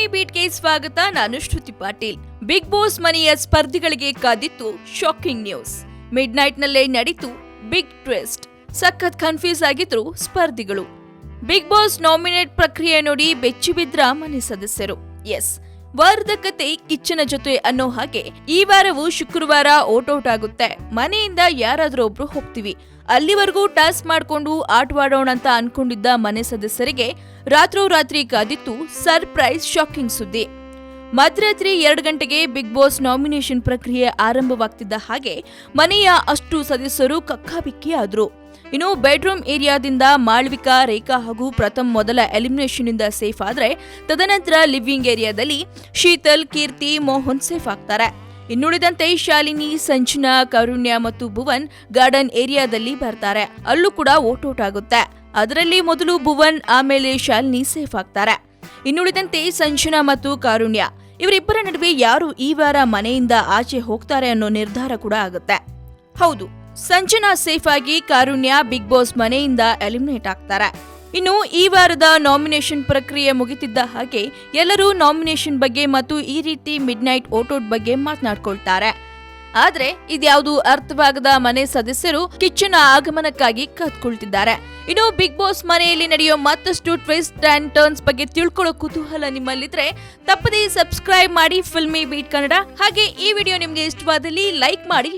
Filmy ಬೀಟ್ಗೆ ಸ್ವಾಗತ. ನಾನು ಶ್ರುತಿ Patil. Big boss ಮನೆಯ ಸ್ಪರ್ಧಿಗಳಿಗೆ ಕಾದಿತ್ತು ಶಾಕಿಂಗ್ ನ್ಯೂಸ್. ಮಿಡ್ ನೈಟ್ ನಲ್ಲೇ ನಡೀತು ಬಿಗ್ ಟ್ವಿಸ್ಟ್. ಸಖತ್ ಕನ್ಫ್ಯೂಸ್ ಆಗಿದ್ರು ಸ್ಪರ್ಧಿಗಳು. ಬಿಗ್ ಬಾಸ್ ನಾಮಿನೇಟ್ ಪ್ರಕ್ರಿಯೆ ನೋಡಿ ಬೆಚ್ಚಿ ಬಿದ್ರ ಮನೆ ಸದಸ್ಯರು. ಎಸ್, ವಾರದ ಕತೆ ಕಿಚ್ಚನ ಜೊತೆ ಅನ್ನೋ ಹಾಗೆ ಈ ವಾರವೂ ಶುಕ್ರವಾರ ಔಟ್ ಆಗುತ್ತೆ. ಮನೆಯಿಂದ ಯಾರಾದ್ರೂ ಒಬ್ರು ಹೋಗ್ತೀವಿ. ಅಲ್ಲಿವರೆಗೂ ಟಾಸ್ಕ್ ಮಾಡ್ಕೊಂಡು ಆಟವಾಡೋಣ ಅಂತ ಅನ್ಕೊಂಡಿದ್ದ ಮನೆ ಸದಸ್ಯರಿಗೆ ರಾತ್ರೋರಾತ್ರಿ ಕಾದಿತ್ತು ಸರ್ಪ್ರೈಸ್ ಶಾಕಿಂಗ್ ಸುದ್ದಿ. ಮಧ್ಯರಾತ್ರಿ 2 ಗಂಟೆಗೆ ಬಿಗ್ ಬಾಸ್ ನಾಮಿನೇಷನ್ ಪ್ರಕ್ರಿಯೆ ಆರಂಭವಾಗ್ತಿದ್ದ ಹಾಗೆ ಮನೆಯ ಅಷ್ಟು ಸದಸ್ಯರು ಕಕ್ಕಾಬಿಕ್ಕಿ ಆದ್ರು. ಇನ್ನು ಬೆಡ್ರೂಮ್ ಏರಿಯಾದಿಂದ ಮಾಳ್ವಿಕಾ, ರೇಖಾ ಹಾಗೂ ಪ್ರಥಮ್ ಮೊದಲ ಎಲಿಮಿನೇಷನ್ ಇಂದ ಸೇಫ್ ಆದ್ರೆ, ತದನಂತರ ಲಿವಿಂಗ್ ಏರಿಯಾದಲ್ಲಿ ಶೀತಲ್, ಕೀರ್ತಿ, ಮೋಹನ್ ಸೇಫ್ ಆಗ್ತಾರೆ. ಇನ್ನುಳಿದಂತೆ ಶಾಲಿನಿ, ಸಂಜನಾ, ಕಾರುಣ್ಯ ಮತ್ತು ಭುವನ್ ಗಾರ್ಡನ್ ಏರಿಯಾದಲ್ಲಿ ಬರ್ತಾರೆ. ಅಲ್ಲೂ ಕೂಡ ಔಟ್ ಆಗುತ್ತೆ. ಅದರಲ್ಲಿ ಮೊದಲು ಭುವನ್, ಆಮೇಲೆ ಶಾಲಿನಿ ಸೇಫ್ ಆಗ್ತಾರೆ. ಇನ್ನುಳಿದಂತೆ ಸಂಜನಾ ಮತ್ತು ಕಾರುಣ್ಯ ಇವರಿಬ್ಬರ ನಡುವೆ ಯಾರು ಈ ವಾರ ಮನೆಯಿಂದ ಆಚೆ ಹೋಗ್ತಾರೆ ಅನ್ನೋ ನಿರ್ಧಾರ ಕೂಡ ಆಗುತ್ತೆ. ಹೌದು, ಸಂಜನಾ ಸೇಫ್ ಆಗಿ ಕಾರುಣ್ಯ ಬಿಗ್ ಬಾಸ್ ಮನೆಯಿಂದ ಎಲಿಮಿನೇಟ್ ಆಗ್ತಾರೆ. ಇನ್ನು ಈ ವಾರದ ನಾಮಿನೇಷನ್ ಪ್ರಕ್ರಿಯೆ ಮುಗಿತಿದ್ದ ಹಾಗೆ ಎಲ್ಲರೂ ನಾಮಿನೇಷನ್ ಬಗ್ಗೆ ಮತ್ತು ಈ ರೀತಿ ಮಿಡ್ ನೈಟ್ ಔಟ್ ಬಗ್ಗೆ ಮಾತನಾಡ್ಕೊಳ್ತಾರೆ. ಆದ್ರೆ ಇದ್ಯಾವುದು ಅರ್ಥವಾಗದ ಮನೆ ಸದಸ್ಯರು ಕಿಚ್ಚನ ಆಗಮನಕ್ಕಾಗಿ ಕತ್ಕೊಳ್ತಿದ್ದಾರೆ. ಇನ್ನು ಬಿಗ್ ಬಾಸ್ ಮನೆಯಲ್ಲಿ ನಡೆಯೋ ಮತ್ತಷ್ಟು ಟ್ವಿಸ್ಟ್ ಅಂಡ್ ಟರ್ನ್ಸ್ ಬಗ್ಗೆ ತಿಳ್ಕೊಳ್ಳೋ ಕುತೂಹಲ ನಿಮ್ಮಲ್ಲಿದ್ರೆ ತಪ್ಪದೇ ಸಬ್ಸ್ಕ್ರೈಬ್ ಮಾಡಿ ಫಿಲ್ಮಿ ಬೀಟ್ ಕನ್ನಡ. ಹಾಗೆ ಈ ವಿಡಿಯೋ ನಿಮ್ಗೆ ಇಷ್ಟವಾದಲ್ಲಿ ಲೈಕ್ ಮಾಡಿ,